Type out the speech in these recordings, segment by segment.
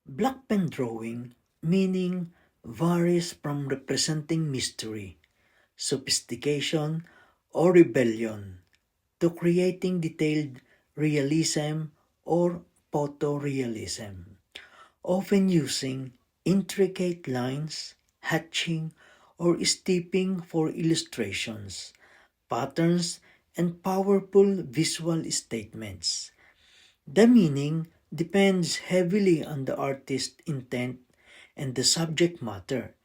Black pen drawing meaning varies from representing mystery, sophistication, or rebellion to creating detailed realism or photorealism, often using intricate lines, hatching, or steeping for illustrations, patterns, and powerful visual statements. The meaning depends heavily on the artist's intent and the subject matter,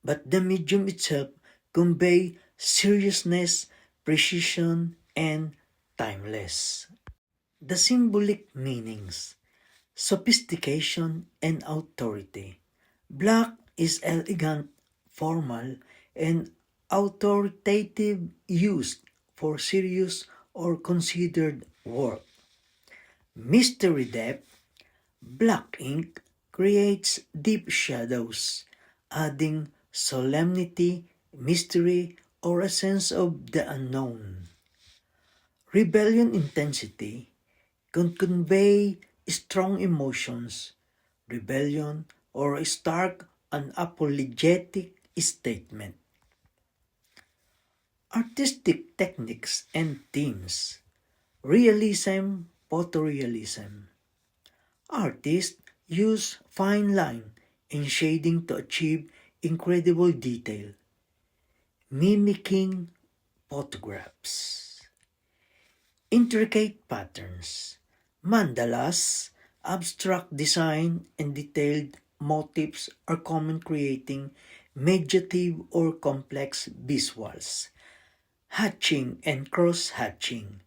but the medium itself convey seriousness, precision, and timeless. The symbolic meanings, sophistication, and authority. Black is elegant, formal, and authoritative used for serious or considered work. Mystery depth, black ink creates deep shadows, adding solemnity, mystery, or a sense of the unknown. Rebellion intensity can convey strong emotions, rebellion, or a stark unapologetic statement. Artistic techniques and themes, realism, photorealism. Artists use fine line and shading to achieve incredible detail, mimicking photographs. Intricate patterns, mandalas, abstract design, and detailed motifs are common creating meditative or complex visuals. Hatching and cross-hatching,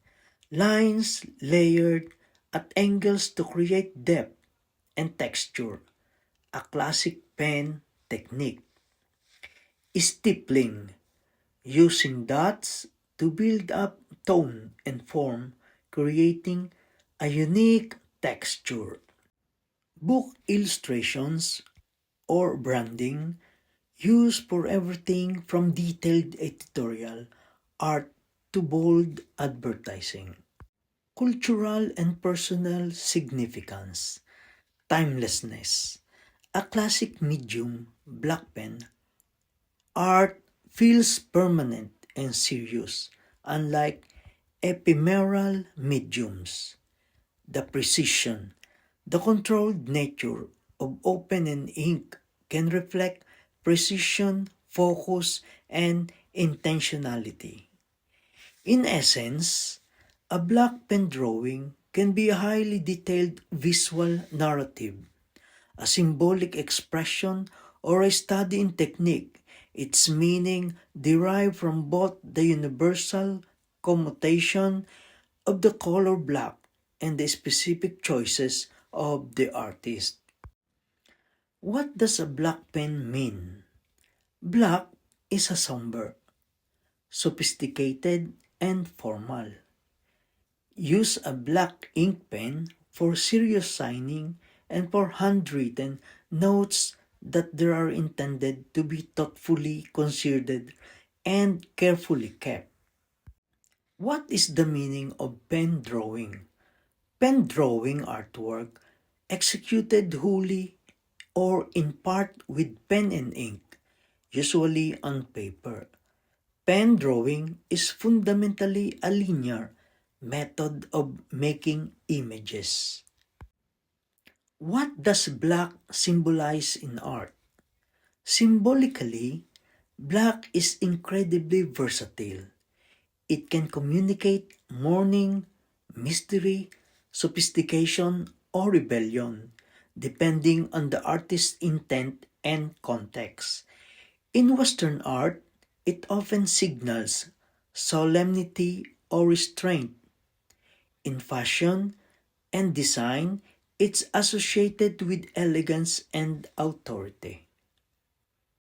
lines layered at angles to create depth and texture, a classic pen technique. Stippling, using dots to build up tone and form, creating a unique texture. Book illustrations or branding, used for everything from detailed editorial art to bold advertising. Cultural and personal significance, timelessness. A classic medium, black pen, art feels permanent and serious, unlike ephemeral mediums. The precision, the controlled nature of open and ink can reflect precision, focus, and intentionality. In essence, a black pen drawing can be a highly detailed visual narrative, a symbolic expression, or a study in technique. Its meaning derived from both the universal commutation of the color black and the specific choices of the artist. What does a black pen mean? Black is a somber, sophisticated, and formal. Use a black ink pen for serious signing and for handwritten notes that they are intended to be thoughtfully considered and carefully kept. What is the meaning of pen drawing? Pen drawing artwork executed wholly or in part with pen and ink, usually on paper. Pen drawing is fundamentally a linear method of making images. What does black symbolize in art? Symbolically, black is incredibly versatile. It can communicate mourning, mystery, sophistication, or rebellion, depending on the artist's intent and context. In Western art, it often signals solemnity or restraint. In fashion and design, it's associated with elegance and authority.